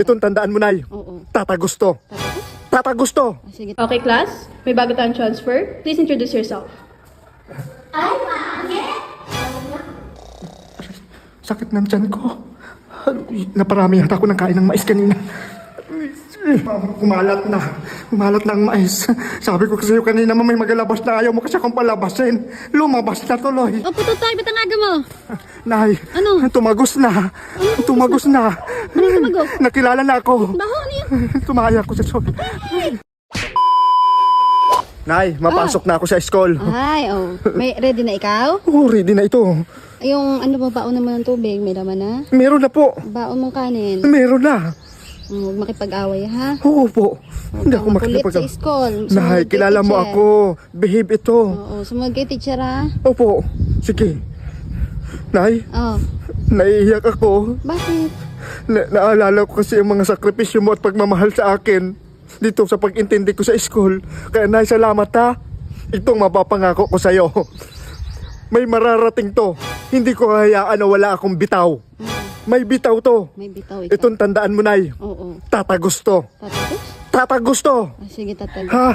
Itong tandaan mo, Nay. Oo. Tatagusto. Tapos? Tatagusto. Sige. Okay, class. May bago tayong transfer. Please introduce yourself. Sakit ng tiyan ko. Naparami yata ako ng kain ng mais kanina. Kumalat na. Kumalat na ang mais. Sabi ko kasi kanina, may magalabas na ayaw mo kasi akong palabasin. Lumabas na tuloy. O, puto tayo. Ba't ang aga mo? Nay, Ano? tumagos na. Tumagos na. Ano yung tumagos? Nakilala na ako. Baho, ano yun? Tumaya ako sa school. Nay, mapasok na ako sa school. Ay, oh. May ready na ikaw? Oh, ready na ito. Yung ano ba, baon naman ng tubig? May laman na? Meron na po. Baon mong kanin? Meron na. Huwag makipag-away, ha? Oo po. Hindi ako Makulit makikipag... sa school. Nay, kilala mo ako. Behave ito. Oo, sumunod kay teacher, ha? Opo. Sige. Nay, Oh, naiiyak ako. bakit? Naalala ko kasi yung mga sakripisyo mo at pagmamahal sa akin dito sa pag-intindi ko sa school. Kaya Nay, salamat ha. Itong mapapangako ko sa'yo. May mararating to. Hindi ko hayaan na wala akong bitaw. May bitaw to. May bitaw ikaw. Itong tandaan mo, Nay. Oo. Tatagusto. Tatapos? Tatagusto. Sige, tatapos. Ha?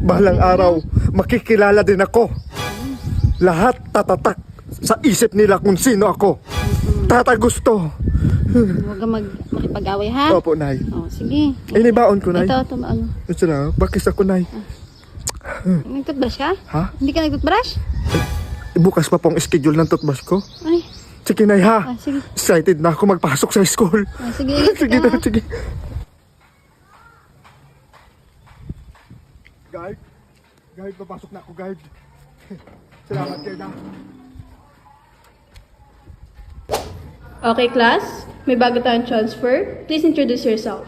Balang araw, makikilala din ako. Lahat tatatak sa isip nila kung sino ako. Tatagusto. Huwag kang makipag-away, ha? Opo, Nay. Oh, sige. Inibaon ko, Nay. Ito, ano? Ito na, bakis ako, Nay. Nag-toothbrush ka? Ha? Hindi ka nag-toothbrush? Bukas pa pong schedule ng toothbrush ko. Ay, Sige, Nay, ha? sige. Excited na ako magpasok sa school. Sige, ingat Sige ka. na, sige. Guard? Guard, papasok na ako, guard. Salamat kayo na. Okay, class. May bago tayong transfer. Please introduce yourself.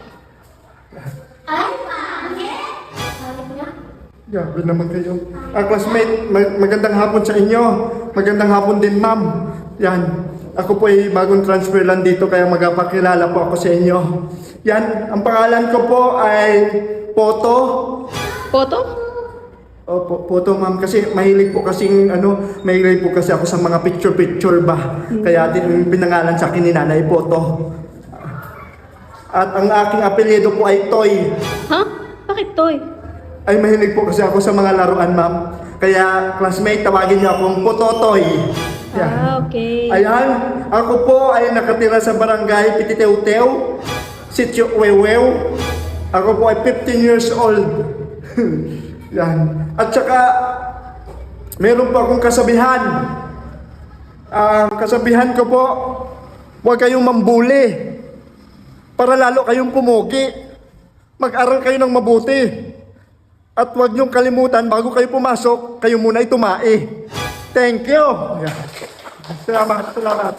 Grabe naman kayo. Classmate, magandang hapon sa inyo. Magandang hapon din, ma'am. Yan. Ako po ay bagong transfer lang dito kaya magpapakilala po ako sa inyo. Yan. Ang pangalan ko po ay Poto. Photo? Opo, Poto, ma'am. Kasi mahilig po kasing mahilig po kasi ako sa mga picture-picture ba. Kaya din pinangalan sa akin ni Nanay Poto. At ang aking apelyido po ay Toy. Ha? Bakit toy? Ay, mahilig po kasi ako sa mga laruan, ma'am. Kaya, classmate, tawagin niyo akong Pototoy. Yan. Ah, okay. Ayan, ako po ay nakatira sa barangay Pititew-Tew, Sitio Wewew. Ako po ay 15 years old. Yan. At saka, meron po akong kasabihan. Kasabihan ko po, huwag kayong mambuli. Para lalo kayong pumugi. Mag-aral kayo ng mabuti. At huwag niyong kalimutan, bago kayo pumasok, kayo muna ay tumae. Thank you. Yan. Salamat, salamat.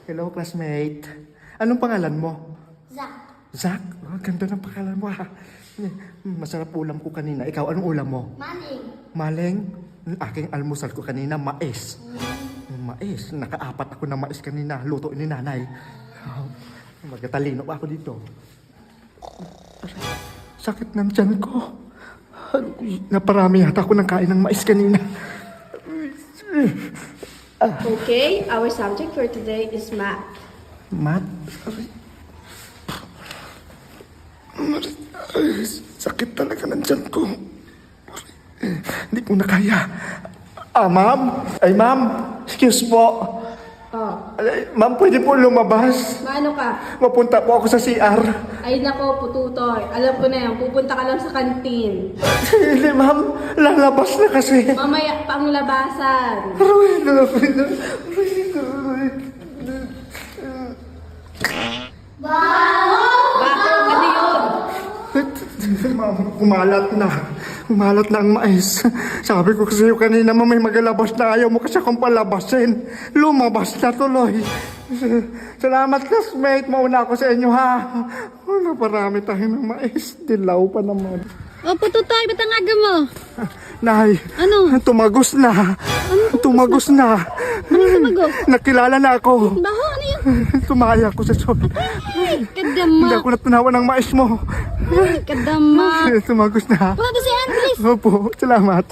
Hello, classmate. Anong pangalan mo? Zach. Zach? Oh, ganda ng pangalan mo ha. Masarap ulam ko kanina. Ikaw, anong ulam mo? Maling. Maleng? Aking almusal ko kanina, mais. Mais. Nakaapat ako na mais kanina. Luto ni nanay. Oh, magkatalino ako dito. Sakit ng tiyan ko. Naparami yata ako ng kain ng mais kanina. Okay, our subject for today is math. Matt? Sakit talaga ng tiyan ko. Hindi ko na kaya. Ma'am? Ay, ma'am. Excuse po. Oh, Ay, ma'am, pwede po lumabas. maano ka? Mapunta po ako sa CR. Ay nako, pututoy. Alam ko na yan, pupunta ka lang sa kantin. Hindi, ma'am. Lalabas na kasi. Mamaya pang labasan. Bakit? Ano yun? Ma'am, kumalat na. Kumalat na ang mais. Sabi ko kasi kanina, may magalabas na ayaw mo kasi akong palabasin. Lumabas na tuloy. Salamat, classmate. Mauna ako sa inyo, ha? Naparami tayo ng mais. Dilaw pa naman. O, puto tayo. Ba't ang aga mo? Nay, Ano? tumagos na. Tumagos na. Ano tumagos? Nakilala na ako. Baho, ano yun? Tumaya ako sa school. Ay, Hindi kadama. ako natunawa ng mais mo. Ay, kadama. Tumagos na. Puto si Andres. Opo, salamat.